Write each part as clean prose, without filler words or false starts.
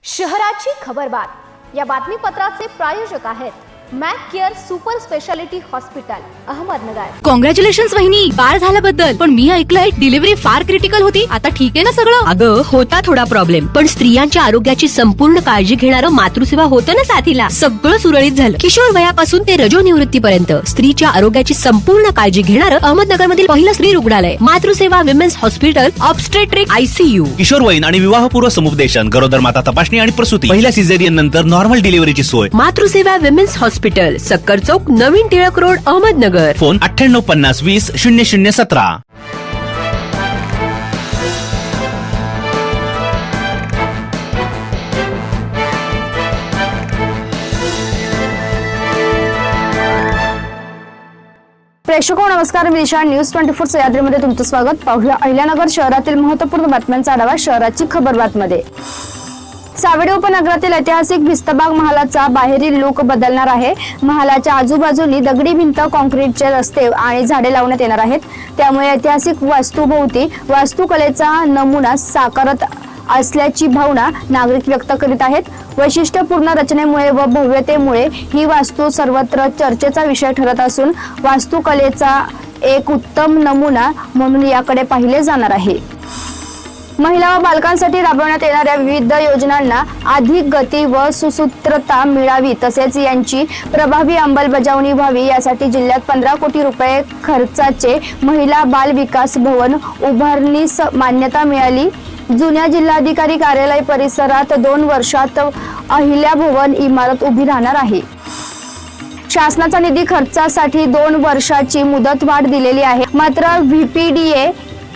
शहराची खबरबात या बातमीपत्राचे प्रायोजक आहेत Mac care super speciality hospital Ahmednagar. Congratulations वहिनी, बाळ झाल्याबद्दल। पण मी ऐकलंय डिलिव्हरी फार क्रिटिकल होती। आता ठीक आहे ना सगळं? अगं होता थोडा प्रॉब्लेम, पण स्त्रियांच्या आरोग्याची संपूर्ण काळजी घेणारं मातृसेवा होतं ना साथीला। सगळं सुरळीत झालं। किशोर वयापासून ते रजोनिवृत्तीपर्यंत स्त्रीच्या आरोग्याची संपूर्ण काळजी घेणारं अहमदनगर मधील पहिलं स्त्री रुग्णालय Matruseva women's hospital obstetric ICU। किशोरवयीन आणि विवाहपूर्व समुपदेशन, गरोदर माता तपासणी आणि प्रसूती, पहिल्या सिझेरियन नंतर नॉर्मल डिलिव्हरीची सोय। मातृसेवा विमेन्स हॉस्पिटल, सक्कर चौक, नवीन टिळक रोड, अहमदनगर। फोन 9850 20 0017। प्रेक्षको नमस्कार, मी दिशा न्यूज 24 सह्याद्रीमध्ये तुमचं स्वागत। पाहूया अहिल्यानगर शहरातील महत्त्वपूर्ण बातम्यांचा आढावा शहराची खबरबातमध्ये। सावेडी उपनगरातील ऐतिहासिक भिस्तबाग महालाचा बाहेरील लुक बदलणार आहे। महालाच्या आजूबाजूनी दगडी भिंत, कॉन्क्रीटचे रस्ते आणि झाडे लावण्यात येणार आहेत। त्यामुळे ऐतिहासिक वास्तूभोवती वास्तुकलेचा नमुना साकारत असल्याची भावना नागरिक व्यक्त करीत आहेत। वैशिष्ट्यपूर्ण रचनेमुळे व भव्यतेमुळे ही वास्तू सर्वत्र चर्चेचा विषय ठरत असून वास्तुकलेचा एक उत्तम नमुना म्हणून याकडे पाहिले जाणार आहे। महिला व बालकांसाठी राबवण्यात येणाऱ्या विविध योजनांना अधिक गती व सुसूत्रता मिळावी, तसेच यांची प्रभावी अंमलबजावणी व्हावी यासाठी जिल्ह्यात 15 कोटी रुपये खर्चाचे महिला बाल विकास भवन उभारणीस मान्यता मिळाली। जुन्या जिल्हाधिकारी कार्यालय परिसरात 2 वर्षात अहिल्या भवन इमारत उभी राहणार आहे। शासनाचा निधी खर्चासाठी 2 वर्षाची मुदतवाढ दिलेली आहे। मात्र VPDA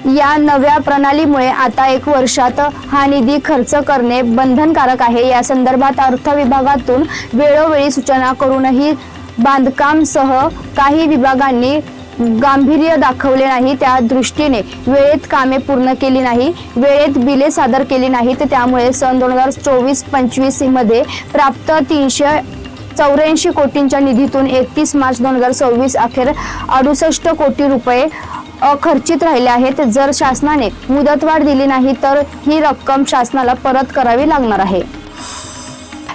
या नव्या प्रणालीमुळे आता 1 वर्षात हा निधी खर्च करणे बंधनकारक आहे। या संदर्भात अर्थ विभागातून वेळोवेळी सूचना करूनही बांधकामसह काही विभागांनी गांभीर्य दाखवले नाही। त्या दृष्टीने वेळेत कामे पूर्ण केली नाही, वेळेत बिले सादर केली नाहीत। त्यामुळे सन 2024-25 मध्ये प्राप्त 384 कोटींच्या निधीतून 31 मार्च 2026 अखेर 68 कोटी रुपये अखर्चित राहिले आहेत। जर शासनाने मुदतवाढ दिली नाही तर ही रक्कम शासनाला परत करावी लागणार आहे।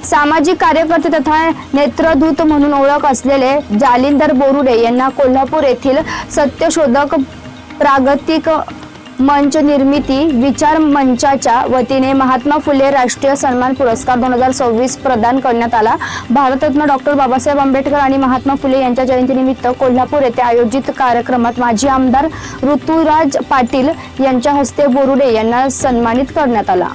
सामाजिक कार्यकर्ते तथा नेत्रदूत म्हणून ओळख असलेले जालिंदर बोरुडे यांना कोल्हापूर येथील सत्यशोधक प्रागतिक मंच निर्मिती विचार मंचाच्या वतीने महात्मा फुले राष्ट्रीय सन्मान पुरस्कार 2026 प्रदान करण्यात आला। भारतरत्न डॉक्टर बाबासाहेब आंबेडकर आणि महात्मा फुले यांच्या जयंतीनिमित्त कोल्हापूर येथे आयोजित कार्यक्रमात माजी आमदार ऋतुराज पाटील यांच्या हस्ते बोरुडे यांना सन्मानित करण्यात आला।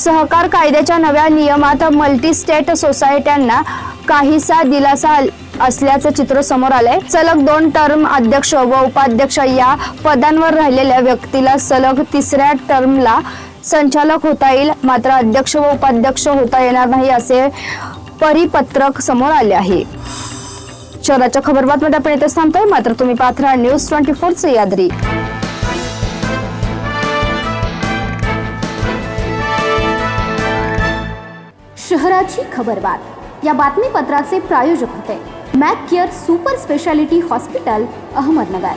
सहकार कायद्याच्या नव्या नियमात मल्टीस्टेट सोसायट्यांना काहीसा दिलासा असल्याचं चित्र समोर आलंय। सलग 2 टर्म अध्यक्ष व उपाध्यक्ष या पदांवर राहिलेल्या व्यक्तीला सलग 3ऱ्या टर्मला संचालक होता येईल, मात्र अध्यक्ष व उपाध्यक्ष होता येणार नाही असे परिपत्रक समोर आले आहे। शहराच्या खबरबातमध्ये आपण इथेच थांबतोय, मात्र तुम्ही पाहत राहा न्यूज 24 सह्याद्री। शहराची खबरबात या बातमीपत्राचे प्रायोजक होते Mac care super speciality hospital Ahmednagar.